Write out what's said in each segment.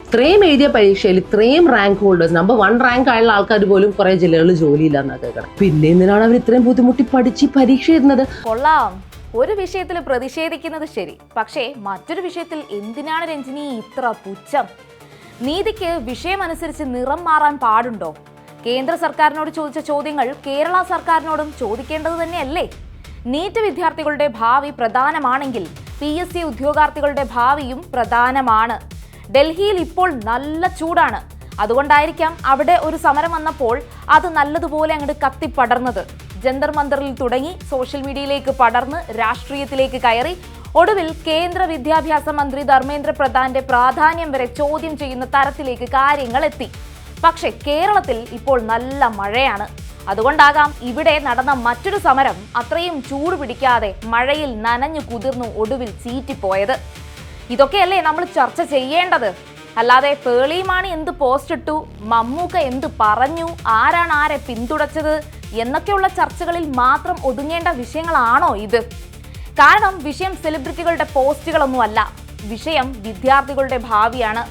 ഇത്രയും എഴുതിയ പരീക്ഷയിൽ ഇത്രയും റാങ്ക് ഹോൾഡേഴ്സ്, നമ്പർ 1 റാങ്ക് ആയുള്ള ആൾക്കാർ പോലും കുറെ ജില്ലകളിൽ ജോലിയില്ലെന്നാ കേൾക്കണം. പിന്നെ എന്തിനാണ് അവർ ഇത്രയും ബുദ്ധിമുട്ടി പഠിച്ച് പരീക്ഷ എഴുതുന്നത്? കൊള്ളാം, ഒരു വിഷയത്തിൽ പ്രതിഷേധിക്കുന്നത് ശരി, പക്ഷേ മറ്റൊരു വിഷയത്തിൽ എന്തിനാണ് രഞ്ജിനി ഇത്ര പുച്ഛം? നീതിക്ക് വിഷയമനുസരിച്ച് നിറം മാറാൻ പാടുണ്ടോ? കേന്ദ്ര സർക്കാരിനോട് ചോദിച്ച ചോദ്യങ്ങൾ കേരള സർക്കാരിനോടും ചോദിക്കേണ്ടത് തന്നെയല്ലേ? നീറ്റ് വിദ്യാർത്ഥികളുടെ ഭാവി പ്രധാനമാണെങ്കിൽ PSC ഉദ്യോഗാർത്ഥികളുടെ ഭാവിയും പ്രധാനമാണ്. ഡൽഹിയിൽ ഇപ്പോൾ നല്ല ചൂടാണ്. അതുകൊണ്ടായിരിക്കാം അവിടെ ഒരു സമരം വന്നപ്പോൾ അത് നല്ലതുപോലെ അങ്ങോട്ട് കത്തിപ്പടർന്നത്. ജന്തർ മന്ദറിൽ തുടങ്ങി സോഷ്യൽ മീഡിയയിലേക്ക് പടർന്ന് രാഷ്ട്രീയത്തിലേക്ക് കയറി ഒടുവിൽ കേന്ദ്ര വിദ്യാഭ്യാസ മന്ത്രി ധർമ്മേന്ദ്ര പ്രധാന്റെ പ്രാധാന്യം വരെ ചോദ്യം ചെയ്യുന്ന തരത്തിലേക്ക് കാര്യങ്ങൾ എത്തി. പക്ഷെ കേരളത്തിൽ ഇപ്പോൾ നല്ല മഴയാണ്. അതുകൊണ്ടാകാം ഇവിടെ നടന്ന മറ്റൊരു സമരം അത്രയും ചൂട് പിടിക്കാതെ മഴയിൽ നനഞ്ഞു കുതിർന്നു ഒടുവിൽ ചീറ്റിപ്പോയത്. ഇതൊക്കെയല്ലേ നമ്മൾ ചർച്ച ചെയ്യേണ്ടത്? അല്ലാതെ പേളിമാണി എന്ത് പോസ്റ്റ് ഇട്ടു, മമ്മൂക്ക എന്ത് പറഞ്ഞു, ആരാണ് ആരെ പിന്തുണച്ചത് എന്നൊക്കെയുള്ള ചർച്ചകളിൽ മാത്രം ഒതുങ്ങേണ്ട വിഷയങ്ങളാണോ ഇത്? കാരണം വിഷയം സെലിബ്രിറ്റികളുടെ പോസ്റ്റുകളൊന്നുമല്ല, വിഷയം വിദ്യാർത്ഥികളുടെ ഭാവിയാണ്.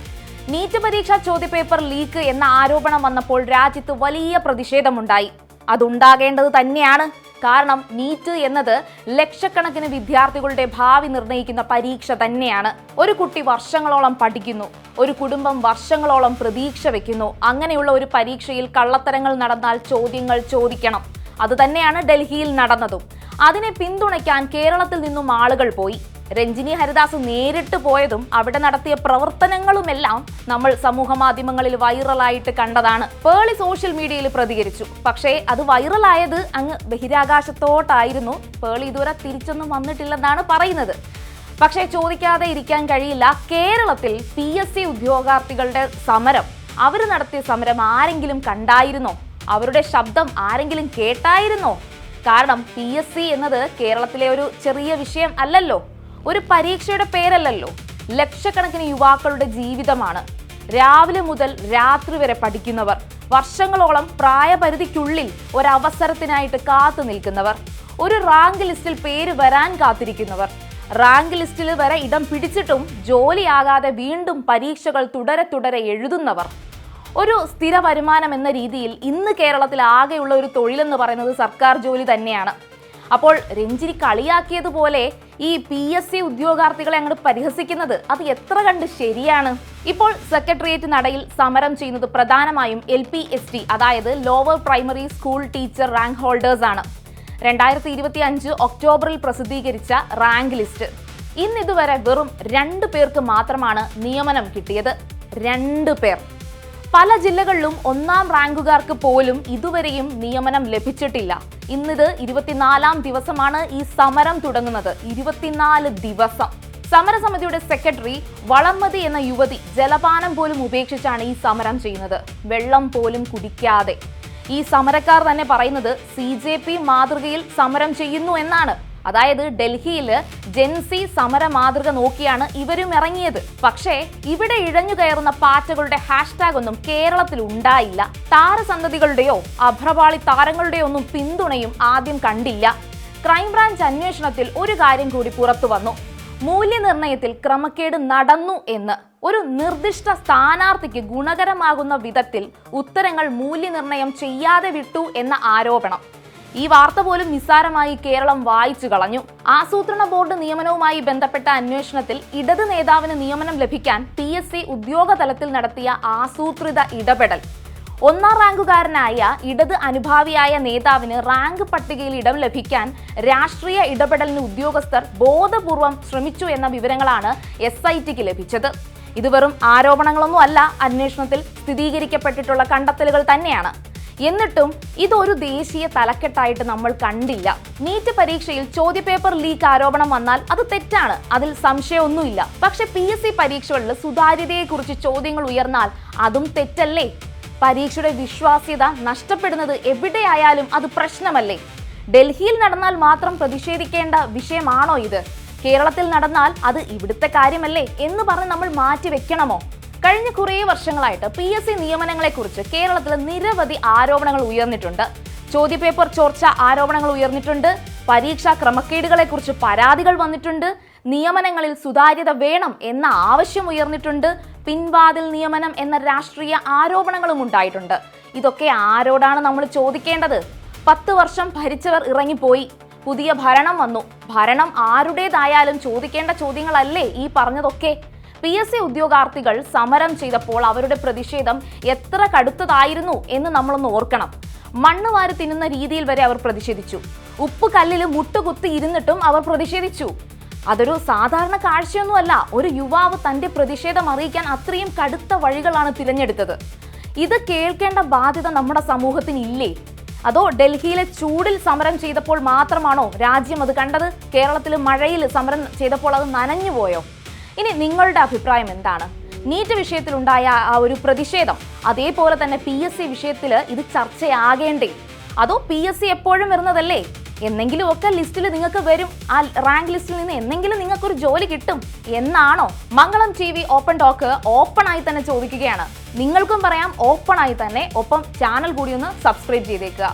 നീറ്റ് പരീക്ഷാ ചോദ്യപേപ്പർ ലീക്ക് എന്ന ആരോപണം വന്നപ്പോൾ രാജ്യത്ത് വലിയ പ്രതിഷേധമുണ്ടായി. അതുണ്ടാകേണ്ടത് തന്നെയാണ്. കാരണം നീറ്റ് എന്നത് ലക്ഷക്കണക്കിന് വിദ്യാർത്ഥികളുടെ ഭാവി നിർണ്ണയിക്കുന്ന പരീക്ഷ തന്നെയാണ്. ഒരു കുട്ടി വർഷങ്ങളോളം പഠിക്കുന്നു, ഒരു കുടുംബം വർഷങ്ങളോളം പ്രതീക്ഷ വെക്കുന്നു. അങ്ങനെയുള്ള ഒരു പരീക്ഷയിൽ കള്ളത്തരങ്ങൾ നടന്നാൽ ചോദ്യങ്ങൾ ചോദിക്കണം. അത് തന്നെയാണ് ഡൽഹിയിൽ നടന്നതും. അതിനെ പിന്തുണയ്ക്കാൻ കേരളത്തിൽ നിന്നും ആളുകൾ പോയി. രഞ്ജിനി ഹരിദാസ് നേരിട്ട് പോയതും അവിടെ നടത്തിയ പ്രവർത്തനങ്ങളുമെല്ലാം നമ്മൾ സമൂഹ മാധ്യമങ്ങളിൽ വൈറലായിട്ട് കണ്ടതാണ്. പേളി സോഷ്യൽ മീഡിയയിൽ പ്രതികരിച്ചു. പക്ഷേ അത് വൈറലായത് അങ്ങ് ബഹിരാകാശത്തോട്ടായിരുന്നു. പേളി ഇതുവരെ തിരിച്ചൊന്നും വന്നിട്ടില്ലെന്നാണ് പറയുന്നത്. പക്ഷേ ചോദിക്കാതെ ഇരിക്കാൻ കഴിയില്ല. കേരളത്തിൽ PSC ഉദ്യോഗാർത്ഥികളുടെ സമരം, അവർ നടത്തിയ സമരം ആരെങ്കിലും കണ്ടായിരുന്നോ? അവരുടെ ശബ്ദം ആരെങ്കിലും കേട്ടായിരുന്നോ? കാരണം PSC എന്നത് കേരളത്തിലെ ഒരു ചെറിയ വിഷയം അല്ലല്ലോ, ഒരു പരീക്ഷയുടെ പേരല്ലല്ലോ. ലക്ഷക്കണക്കിന് യുവാക്കളുടെ ജീവിതമാണ്. രാവിലെ മുതൽ രാത്രി വരെ പഠിക്കുന്നവർ, വർഷങ്ങളോളം പ്രായപരിധിക്കുള്ളിൽ ഒരവസരത്തിനായിട്ട് കാത്തു നിൽക്കുന്നവർ, ഒരു റാങ്ക് ലിസ്റ്റിൽ പേര് വരാൻ കാത്തിരിക്കുന്നവർ, റാങ്ക് ലിസ്റ്റിൽ വരെ ഇടം പിടിച്ചിട്ടും ജോലിയാകാതെ വീണ്ടും പരീക്ഷകൾ തുടരെ എഴുതുന്നവർ. ഒരു സ്ഥിര വരുമാനം എന്ന രീതിയിൽ ഇന്ന് കേരളത്തിൽ ആകെയുള്ള ഒരു തൊഴിലെന്ന് പറയുന്നത് സർക്കാർ ജോലി തന്നെയാണ്. അപ്പോൾ രഞ്ജിനി കളിയാക്കിയതുപോലെ ഈ PSC ഉദ്യോഗാർത്ഥികളെ അങ്ങോട്ട് പരിഹസിക്കുന്നത് അത് എത്ര കണ്ട് ശരിയാണ്? ഇപ്പോൾ സെക്രട്ടേറിയറ്റ് നടയിൽ സമരം ചെയ്യുന്നത് പ്രധാനമായും LPST, അതായത് lower primary school teacher rank holders ആണ്. 2025 ഒക്ടോബറിൽ പ്രസിദ്ധീകരിച്ച റാങ്ക് ലിസ്റ്റ് ഇന്നിതുവരെ വെറും 2 പേർക്ക് മാത്രമാണ് നിയമനം കിട്ടിയത്. 2 പേർ. പല ജില്ലകളിലും 1ാം റാങ്കുകാർക്ക് പോലും ഇതുവരെയും നിയമനം ലഭിച്ചിട്ടില്ല. ഇന്നിത് 24ാം ദിവസമാണ് ഈ സമരം തുടങ്ങുന്നത്. 24 ദിവസം. സമരസമിതിയുടെ സെക്രട്ടറി വളർമതി എന്ന യുവതി ജലപാനം പോലും ഉപേക്ഷിച്ചാണ് ഈ സമരം ചെയ്യുന്നത്, വെള്ളം പോലും കുടിക്കാതെ. ഈ സമരക്കാർ തന്നെ പറയുന്നത് CJP മാതൃകയിൽ സമരം ചെയ്യുന്നു എന്നാണ്. അതായത് ഡൽഹിയിൽ ജെൻസി സമര മാതൃക നോക്കിയാണ് ഇവരും ഇറങ്ങിയത്. പക്ഷേ ഇവിടെ ഇഴഞ്ഞു കയറുന്ന പാറ്റകളുടെ ഹാഷ്ടാഗ് ഒന്നും കേരളത്തിൽ ഉണ്ടായില്ല. താരസന്തതികളുടെയോ അഭ്രപാളി താരങ്ങളുടെയോ ഒന്നും പിന്തുണയും ആദ്യം കണ്ടില്ല. ക്രൈംബ്രാഞ്ച് അന്വേഷണത്തിൽ ഒരു കാര്യം കൂടി പുറത്തു വന്നു. മൂല്യനിർണയത്തിൽ ക്രമക്കേട് നടന്നു എന്ന്. ഒരു നിർദ്ദിഷ്ട സ്ഥാനാർത്ഥിക്ക് ഗുണകരമാകുന്ന വിധത്തിൽ ഉത്തരങ്ങൾ മൂല്യനിർണയം ചെയ്യാതെ വിട്ടു എന്ന ആരോപണം. ഈ വാർത്ത പോലും നിസ്സാരമായി കേരളം വായിച്ചു കളഞ്ഞു. ആസൂത്രണ ബോർഡ് നിയമനവുമായി ബന്ധപ്പെട്ട അന്വേഷണത്തിൽ ഇടത് നേതാവിന് നിയമനം ലഭിക്കാൻ PSC ഉദ്യോഗതലത്തിൽ നടത്തിയ ആസൂത്രിത ഇടപെടൽ. 1ാം റാങ്കുകാരനായ ഇടത് അനുഭാവിയായ നേതാവിന് റാങ്ക് പട്ടികയിൽ ഇടം ലഭിക്കാൻ രാഷ്ട്രീയ ഇടപെടലിന് ഉദ്യോഗസ്ഥർ ബോധപൂർവം ശ്രമിച്ചു എന്ന വിവരങ്ങളാണ് SITക്ക് ലഭിച്ചത്. ഇത് വെറും ആരോപണങ്ങളൊന്നും അല്ല, അന്വേഷണത്തിൽ സ്ഥിരീകരിക്കപ്പെട്ടിട്ടുള്ള കണ്ടെത്തലുകൾ തന്നെയാണ്. എന്നിട്ടും ഇതൊരു ദേശീയ തലക്കെട്ടായിട്ട് നമ്മൾ കണ്ടില്ല. നീറ്റ് പരീക്ഷയിൽ ചോദ്യപേപ്പർ ലീക്ക് ആരോപണം വന്നാൽ അത് തെറ്റാണ്, അതിൽ സംശയമൊന്നുമില്ല. പക്ഷെ PSC പരീക്ഷകളിൽ സുതാര്യതയെക്കുറിച്ച് ചോദ്യങ്ങൾ ഉയർന്നാൽ അതും തെറ്റല്ലേ? പരീക്ഷയുടെ വിശ്വാസ്യത നഷ്ടപ്പെടുന്നത് എവിടെയായാലും അത് പ്രശ്നമല്ലേ? ഡൽഹിയിൽ നടന്നാൽ മാത്രം പ്രതിഷേധിക്കേണ്ട വിഷയമാണോ ഇത്? കേരളത്തിൽ നടന്നാൽ അത് ഇവിടുത്തെ കാര്യമല്ലേ എന്ന് പറഞ്ഞ് നമ്മൾ മാറ്റി വെക്കണമോ? കഴിഞ്ഞ കുറേ വർഷങ്ങളായിട്ട് PSC നിയമനങ്ങളെക്കുറിച്ച് കേരളത്തിൽ നിരവധി ആരോപണങ്ങൾ ഉയർന്നിട്ടുണ്ട്. ചോദ്യപേപ്പർ ചോർച്ച ആരോപണങ്ങൾ ഉയർന്നിട്ടുണ്ട്, പരീക്ഷാ ക്രമക്കേടുകളെക്കുറിച്ച് പരാതികൾ വന്നിട്ടുണ്ട്, നിയമനങ്ങളിൽ സുതാര്യത വേണം എന്ന ആവശ്യം ഉയർന്നിട്ടുണ്ട്, പിൻവാതിൽ നിയമനം എന്ന രാഷ്ട്രീയ ആരോപണങ്ങളും ഉണ്ടായിട്ടുണ്ട്. ഇതൊക്കെ ആരോടാണ് നമ്മൾ ചോദിക്കേണ്ടത്? 10 വർഷം ഭരിച്ചവർ ഇറങ്ങിപ്പോയി, പുതിയ ഭരണം വന്നു. ഭരണം ആരുടേതായാലും ചോദിക്കേണ്ട ചോദ്യങ്ങളല്ലേ ഈ പറഞ്ഞതൊക്കെ? PSC ഉദ്യോഗാർത്ഥികൾ സമരം ചെയ്തപ്പോൾ അവരുടെ പ്രതിഷേധം എത്ര കടുത്തതായിരുന്നു എന്ന് നമ്മളൊന്ന് ഓർക്കണം. മണ്ണ് വാരി തിന്നുന്ന രീതിയിൽ വരെ അവർ പ്രതിഷേധിച്ചു. ഉപ്പ് കല്ലിൽ മുട്ടുകുത്തി ഇരുന്നിട്ടും അവർ പ്രതിഷേധിച്ചു. അതൊരു സാധാരണ കാഴ്ചയൊന്നുമല്ല. ഒരു യുവാവ് തന്റെ പ്രതിഷേധം അറിയിക്കാൻ അത്രയും കടുത്ത വഴികളാണ് തിരഞ്ഞെടുത്തത്. ഇത് കേൾക്കേണ്ട ബാധ്യത നമ്മുടെ സമൂഹത്തിന് ഇല്ലേ? അതോ ഡൽഹിയിലെ ചൂടിൽ സമരം ചെയ്തപ്പോൾ മാത്രമാണോ രാജ്യം അത് കണ്ടത്? കേരളത്തിൽ മഴയിൽ സമരം ചെയ്തപ്പോൾ അത് നനഞ്ഞുപോയോ? ഇനി നിങ്ങളുടെ അഭിപ്രായം എന്താണ്? നീറ്റ് വിഷയത്തിലുണ്ടായ ആ ഒരു പ്രതിഷേധം അതേപോലെ തന്നെ PSC വിഷയത്തിൽ ഇത് ചർച്ചയാകേണ്ടേ? അതോ PSC എപ്പോഴും വരുന്നതല്ലേ, എന്നെങ്കിലും ഒക്കെ ലിസ്റ്റിൽ നിങ്ങൾക്ക് വരും, ആ റാങ്ക് ലിസ്റ്റിൽ നിന്ന് എന്നെങ്കിലും നിങ്ങൾക്കൊരു ജോലി കിട്ടും എന്നാണോ? മംഗളം TV ഓപ്പൺ ടോക്ക് ഓപ്പണായി തന്നെ ചോദിക്കുകയാണ്. നിങ്ങൾക്കും പറയാം ഓപ്പണായി തന്നെ. ഒപ്പം ചാനൽ കൂടി ഒന്ന് സബ്സ്ക്രൈബ് ചെയ്തേക്കുക.